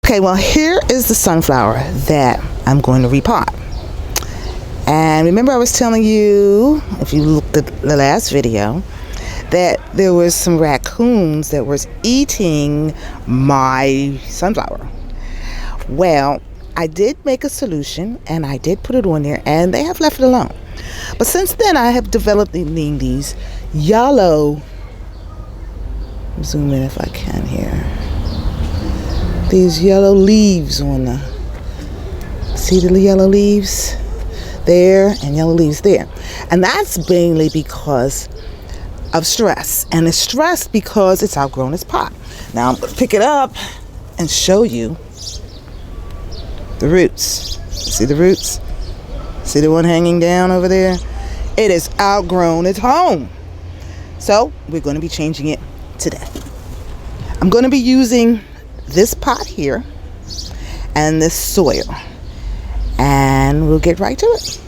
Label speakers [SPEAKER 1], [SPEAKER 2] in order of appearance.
[SPEAKER 1] Okay, well, here is the sunflower that I'm going to repot. And remember I was telling you, if you looked at the last video, that there was some raccoons that was eating my sunflower. Well, I did make a solution and I did put it on there and they have left it alone. But since then I have developed these yellow, zoom in if I can here, these yellow leaves on the, see the yellow leaves there and yellow leaves there. And that's mainly because of stress. And it's stressed because it's outgrown its pot. Now I'm going to pick it up and show you the roots. See the roots? See the one hanging down over there? It has outgrown its home. So we're going to be changing it today. I'm going to be using this pot here and this soil. And we'll get right to it.